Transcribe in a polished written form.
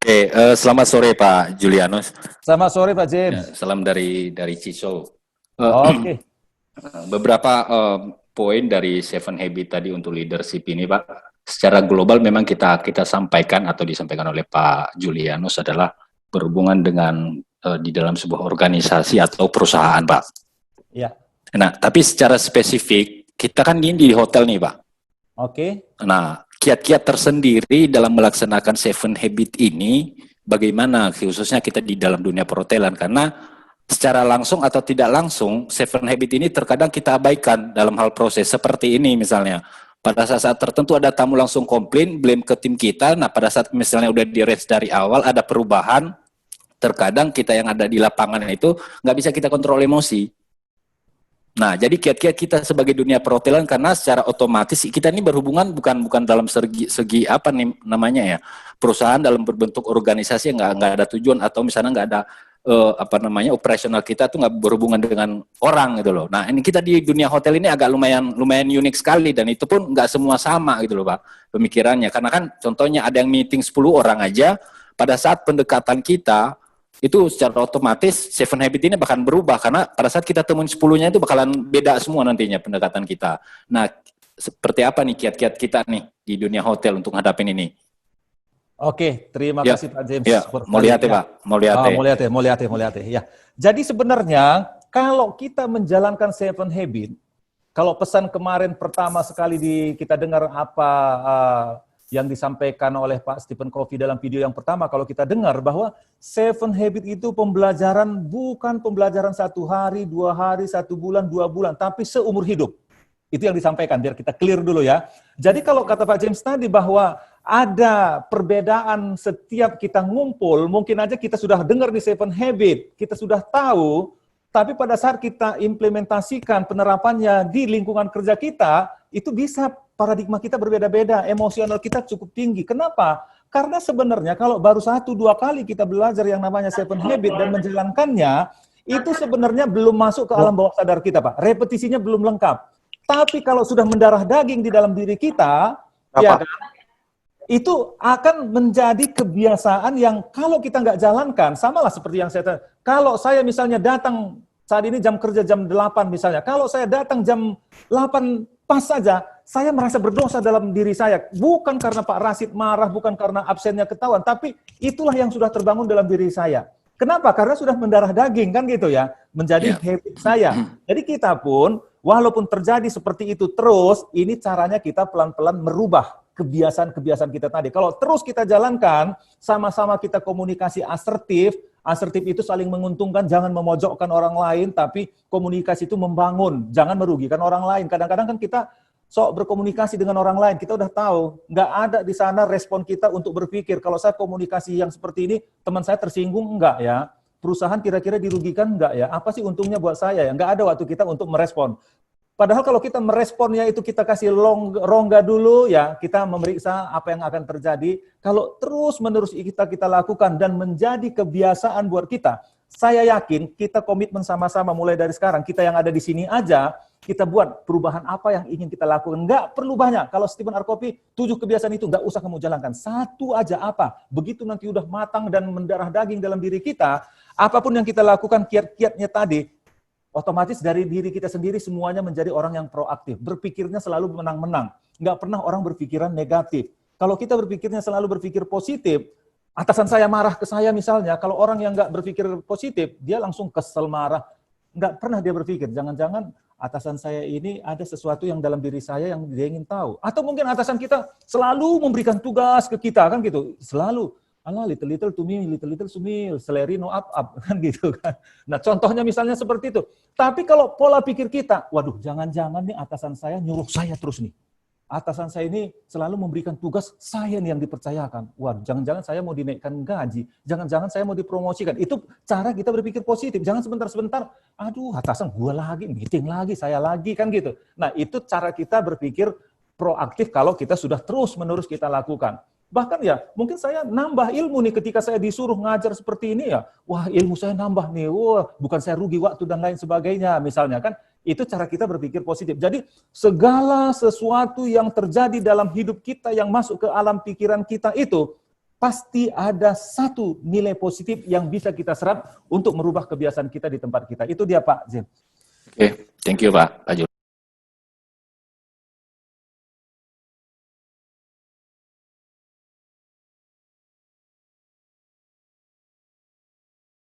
Selamat sore Pak Julianus. Selamat sore Pak Ya, James. salam dari Ciso. Eh, Oke, Beberapa poin dari Seven Habit tadi untuk leadership ini, Pak. Secara global memang kita sampaikan atau disampaikan oleh Pak Julianus adalah berhubungan dengan di dalam sebuah organisasi atau perusahaan, Pak. ya, Nah, tapi secara spesifik kita kan ini di hotel nih, Pak. oke. Nah, kiat-kiat tersendiri dalam melaksanakan Seven Habit ini, bagaimana khususnya kita di dalam dunia perhotelan, karena secara langsung atau tidak langsung, Seven Habit ini terkadang kita abaikan dalam hal proses seperti ini misalnya. Pada saat-saat tertentu ada tamu langsung komplain, blame ke tim kita, nah pada saat misalnya udah di raise dari awal, ada perubahan, terkadang kita yang ada di lapangan itu nggak bisa kita kontrol emosi. Nah, jadi kiat-kiat kita sebagai dunia perhotelan karena secara otomatis kita ini berhubungan bukan dalam segi apa nih namanya ya, perusahaan dalam berbentuk organisasi yang nggak ada tujuan atau misalnya nggak ada apa namanya operasional kita tuh nggak berhubungan dengan orang gitu loh. Nah, ini kita di dunia hotel ini agak lumayan unik sekali dan itu pun nggak semua sama gitu loh Pak pemikirannya. Karena kan contohnya ada yang meeting 10 orang aja pada saat pendekatan kita itu secara otomatis Seven Habit ini bahkan berubah karena pada saat kita temuin 10-nya itu bakalan beda semua nantinya pendekatan kita. Nah, seperti apa nih kiat-kiat kita nih di dunia hotel untuk hadapin ini? Oke, terima Ya, kasih Pak James ya, mau sekali. lihat ya Ya. Pak, mau lihat ya. Mau lihat ya. Ya. Jadi sebenarnya kalau kita menjalankan Seven Habit, kalau pesan kemarin pertama sekali kita dengar apa yang disampaikan oleh Pak Stephen Covey dalam video yang pertama, kalau kita dengar bahwa Seven Habit itu pembelajaran bukan pembelajaran 1 hari, 2 hari, 1 bulan, 2 bulan, tapi seumur hidup. Itu yang disampaikan, biar kita clear dulu ya. Jadi kalau kata Pak James tadi bahwa ada perbedaan setiap kita ngumpul, mungkin aja kita sudah dengar di Seven Habit, kita sudah tahu, tapi pada saat kita implementasikan penerapannya di lingkungan kerja kita, itu bisa paradigma kita berbeda-beda, emosional kita cukup tinggi. Kenapa? Karena sebenarnya kalau baru 1-2 kali kita belajar yang namanya Seven Habit dan menjalankannya, itu sebenarnya belum masuk ke alam bawah sadar kita, Pak. Repetisinya belum lengkap. Tapi kalau sudah mendarah daging di dalam diri kita, ya Apa? kan, itu akan menjadi kebiasaan yang kalau kita nggak jalankan, samalah seperti yang saya kalau saya misalnya datang saat ini jam kerja jam 8 misalnya, kalau saya datang jam 8 pas saja, saya merasa berdosa dalam diri saya. Bukan karena Pak Rasid marah, bukan karena absennya ketahuan, tapi itulah yang sudah terbangun dalam diri saya. Kenapa? Karena sudah mendarah daging, kan gitu ya, menjadi Ya. habit saya. Jadi kita pun, walaupun terjadi seperti itu terus, ini caranya kita pelan-pelan merubah kebiasaan-kebiasaan kita tadi. Kalau terus kita jalankan, sama-sama kita komunikasi asertif, asertif itu saling menguntungkan, jangan memojokkan orang lain, tapi komunikasi itu membangun, jangan merugikan orang lain. Kadang-kadang kan kita sok berkomunikasi dengan orang lain, kita udah tahu, nggak ada di sana respon kita untuk berpikir, kalau saya komunikasi yang seperti ini, teman saya tersinggung enggak ya? Perusahaan kira-kira dirugikan enggak ya? Apa sih untungnya buat saya ya? Enggak ada waktu kita untuk merespon. Padahal kalau kita meresponnya itu kita kasih rongga dulu ya, kita memeriksa apa yang akan terjadi. Kalau terus-menerus kita lakukan dan menjadi kebiasaan buat kita, saya yakin kita komitmen sama-sama mulai dari sekarang. Kita yang ada di sini aja, kita buat perubahan apa yang ingin kita lakukan. Enggak perlu banyak. Kalau Stephen R. Covey, 7 kebiasaan itu enggak usah kamu jalankan. Satu aja apa. Begitu nanti udah matang dan mendarah daging dalam diri kita, apapun yang kita lakukan kiat-kiatnya tadi, otomatis dari diri kita sendiri semuanya menjadi orang yang proaktif. Berpikirnya selalu menang-menang. Nggak pernah orang berpikiran negatif. Kalau kita berpikirnya selalu berpikir positif, atasan saya marah ke saya misalnya, kalau orang yang nggak berpikir positif, dia langsung kesel marah. Nggak pernah dia berpikir, jangan-jangan atasan saya ini ada sesuatu yang dalam diri saya yang dia ingin tahu. Atau mungkin atasan kita selalu memberikan tugas ke kita, kan gitu. Selalu. Allah, little to me, little to me, salary no up, kan gitu kan. Nah contohnya misalnya seperti itu. Tapi kalau pola pikir kita, waduh jangan-jangan nih atasan saya nyuruh saya terus nih. Atasan saya ini selalu memberikan tugas saya nih yang dipercayakan. Waduh jangan-jangan saya mau dinaikkan gaji, jangan-jangan saya mau dipromosikan. Itu cara kita berpikir positif. Jangan sebentar-sebentar, aduh atasan gua lagi, meeting lagi, saya lagi, kan gitu. Nah itu cara kita berpikir proaktif kalau kita sudah terus-menerus kita lakukan. Bahkan ya, mungkin saya nambah ilmu nih ketika saya disuruh ngajar seperti ini ya. Wah, ilmu saya nambah nih. Wah, bukan saya rugi waktu dan lain sebagainya misalnya kan. Itu cara kita berpikir positif. Jadi segala sesuatu yang terjadi dalam hidup kita yang masuk ke alam pikiran kita itu pasti ada satu nilai positif yang bisa kita serap untuk merubah kebiasaan kita di tempat kita. Itu dia Pak Zin. Oke, thank you Pak Jules.